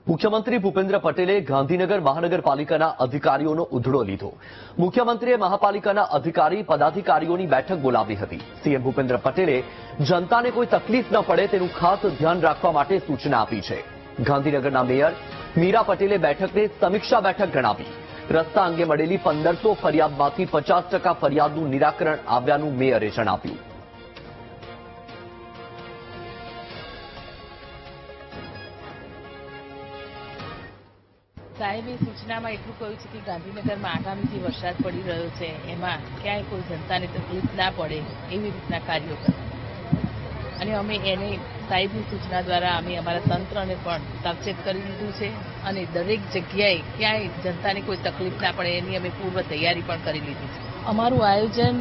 મુખ્યમંત્રી ભૂપેન્દ્ર પટેલે ગાંધીનગર મહાનગરપાલિકાના અધિકારીઓનો ઉધડો લીધો। મુખ્યમંત્રીએ મહાપાલિકાના અધિકારી પદાધિકારીઓની બેઠક બોલાવી હતી। સીએમ ભૂપેન્દ્ર પટેલે જનતાને કોઈ તકલીફ ન પડે તેનું ખાસ ધ્યાન રાખવા માટે સૂચના આપી છે। ગાંધીનગરના મેયર મીરા પટેલે બેઠકને સમીક્ષા બેઠક ગણાવી। રસ્તા અંગે મળેલી 1500 ફરિયાદમાંથી 50% ફરિયાદનું નિરાકરણ આવ્યાનું મેયરે જણાવ્યું। સાહેબે સૂચનામાં એટલું કહ્યું છે કે ગાંધીનગરમાં આગામી જે વરસાદ પડી રહ્યો છે એમાં ક્યાંય કોઈ જનતાને તકલીફ ના પડે એવી રીતના કાર્યો કરે અને અમે એને સાહેબની સૂચના દ્વારા અમે અમારા તંત્રને પણ સાવચેત કરી દીધું છે અને દરેક જગ્યાએ ક્યાંય જનતાને કોઈ તકલીફ ના પડે એની અમે પૂર્વ તૈયારી પણ કરી લીધી છે। અમારું આયોજન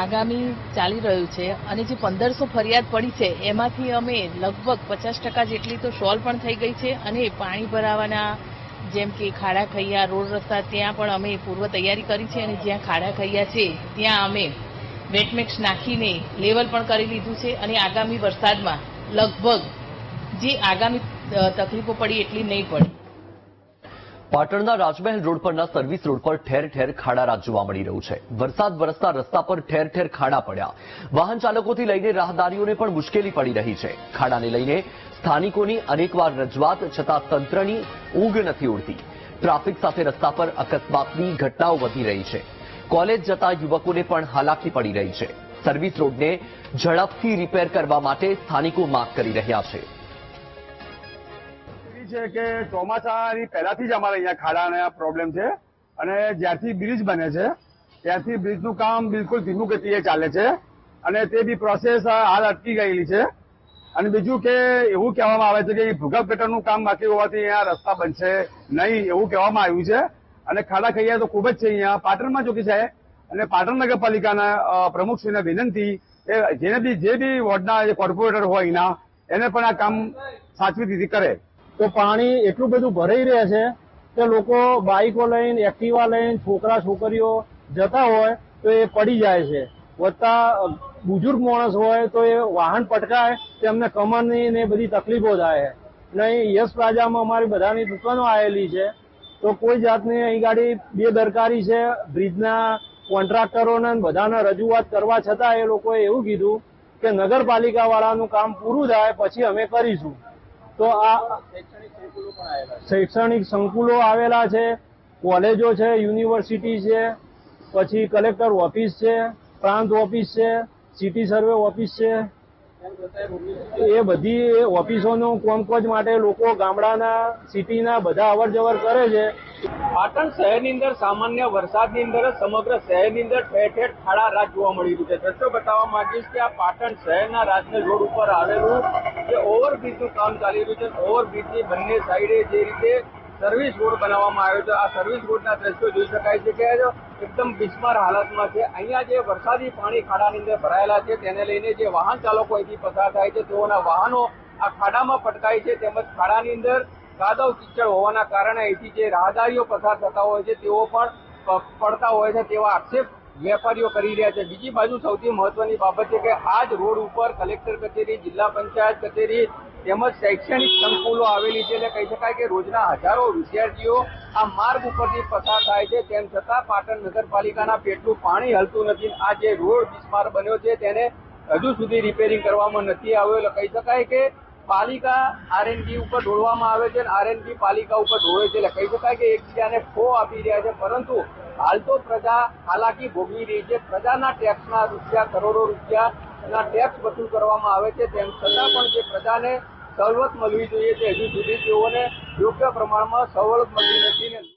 આગામી ચાલી રહ્યું છે અને જે 1500 ફરિયાદ પડી છે એમાંથી અમે લગભગ 50% જેટલી તો સોલ્વ પણ થઈ ગઈ છે અને પાણી ભરાવાના જેમ કે ખાડા ખૈયા રોડ રસ્તા ત્યાં પણ અમે પૂર્વ તૈયારી કરી છે અને જ્યાં ખાડા ખૈયા છે ત્યાં અમે વેટમેક્સ નાખીને લેવલ પણ કરી લીધું છે અને આગામી વરસાદમાં લગભગ જે આગામી તકલીફો પડી એટલી નહીં પડે। પાટણના રાજમહેલ રોડ પરના સર્વિસ રોડ પર ઠેર ઠેર ખાડા જોવા મળી રહ્યું છે। વરસાદ વરસતા રસ્તા પર ઠેર ઠેર ખાડા પડ્યા। વાહન ચાલકોથી લઈને રાહદારીઓને પણ મુશ્કેલી પડી રહી છે। ખાડાને લઈને સ્થાનિકોની અનેકવાર રજૂઆત છતાં તંત્રની ઊંઘ નથી ઉડતી। ટ્રાફિક સાથે રસ્તા પર અકસ્માતની ઘટનાઓ વધી રહી છે। કોલેજ જતા યુવકોને પણ હાલાકી પડી રહી છે। સર્વિસ રોડને ઝડપથી રિપેર કરવા માટે સ્થાનિકો માંગ કરી રહ્યા છે। છે કે ચોમાસાની પહેલાથી જ અમારે અહીંયા ખાડાના પ્રોબ્લેમ છે અને જ્યારથી બ્રિજ બને છે ત્યારથી બ્રિજનું કામ બિલકુલ ધીમું ગતિએ ચાલે છે અને તે બી પ્રોસેસ હાલ અટકી ગયેલી છે। અને બીજું કે એવું કહેવામાં આવે છે કે ભૂગર્ભ ગટરનું કામ બાકી હોવાથી અહીંયા રસ્તા બનશે નહીં એવું કહેવામાં આવ્યું છે અને ખાડા ખૈયા તો ખૂબ જ છે અહીંયા પાટણમાં જોકી છે। અને પાટણ નગરપાલિકાના પ્રમુખશ્રીને વિનંતી જે બી વોર્ડના કોર્પોરેટર હોય એના એને પણ આ કામ સાચવી રીતે કરે। તો પાણી એટલું બધું ભરાઈ રહે છે કે લોકો બાઇકો લઈને એક્ટિવા લઈને છોકરા છોકરીઓ જતા હોય તો એ પડી જાય છે। વત્તા બુજુર્ગ માણસ હોય તો એ વાહન પટકાય તો એમને કમરની ને બધી તકલીફો થાય। નહીં યશ પ્લાઝામાં અમારી બધાની દુકાનો આવેલી છે તો કોઈ જાતની અહીં ગાડી બેદરકારી છે। બ્રિજના કોન્ટ્રાક્ટરોને બધાને રજૂઆત કરવા છતાં એ લોકોએ એવું કીધું કે નગરપાલિકા વાળાનું કામ પૂરું થાય પછી અમે કરીશું। તો આ શૈક્ષણિક સંકુલો આવેલા છે, કોલેજો છે, યુનિવર્સિટી છે, પછી કલેક્ટર ઓફિસ છે, પ્રાંત ઓફિસ છે, સિટી સર્વે ઓફિસ છે। એ બધી ઓફિસોનું કામકાજ માટે લોકો ગામડાના સિટીના બધા અવર જવર કરે છે। પાટણ શહેરની અંદર સામાન્ય વરસાદની અંદર સમગ્ર શહેરની અંદર ઠેર ઠેર ખાડા રાત જોવા મળી રહ્યું છે। દ્રશ્યો બતાવવા માંગીશ કે આ પાટણ શહેરના રાજમહેલ રોડ ઉપર આવેલું જે ઓવરબ્રિજનું કામ ચાલી રહ્યું છે। ઓવરબ્રિજની બંને સાઈડે જે રીતે સર્વિસ રોડ બનાવવામાં આવ્યો છે આ સર્વિસ રોડના દ્રશ્યો જોઈ શકાય છે કે એકદમ બિસ્માર હાલતમાં છે। અહીંયા જે વરસાદી પાણી ખાડાની અંદર ભરાયેલા છે તેને લઈને જે વાહન ચાલકો અહીંથી પસાર થાય છે તેઓના વાહનો આ ખાડામાં પટકાય છે તેમજ ખાડાની અંદર કાદવ કીચડ હોવાના કારણે અહીંથી જે રાહદારીઓ પસાર થતા હોય છે તેઓ પણ પડતા હોય છે તેવા આક્ષેપ વેપારીઓ કરી રહ્યા છે। બીજી બાજુ સૌથી મહત્વની બાબત છે કે આ જ રોડ ઉપર કલેક્ટર કચેરી, જિલ્લા પંચાયત કચેરી તેમજ શૈક્ષણિક સંકુલો આવેલી છે। એટલે કહી શકાય કે રોજના હજારો વિદ્યાર્થીઓ આ માર્ગ ઉપરથી પસાર થાય છે તેમ છતાં પાટણ નગરપાલિકાના પેટનું પાણી હલતું નથી। આ જે રોડ બિસ્માર બન્યો છે તેને હજુ સુધી રિપેરિંગ કરવામાં નથી આવ્યો। એટલે કહી શકાય કે પાલિકા આરએનબી ઉપર ઢોળવામાં આવે છે અને આરએનબી પાલિકા ઉપર ઢોળે છે। એટલે કહી શકાય કે એકબીજાને ખો આપી રહ્યા છે પરંતુ હાલ તો પ્રજા હાલાકી ભોગવી રહી છે। પ્રજાના ટેક્સના રૂપિયા કરોડો રૂપિયાના ટેક્સ વસૂલ કરવામાં આવે છે તેમ છતાં પણ જે પ્રજાને સવલત મળવી જોઈએ તે હજુ સુધી તેઓને યોગ્ય પ્રમાણમાં સવલત મળતી નથી।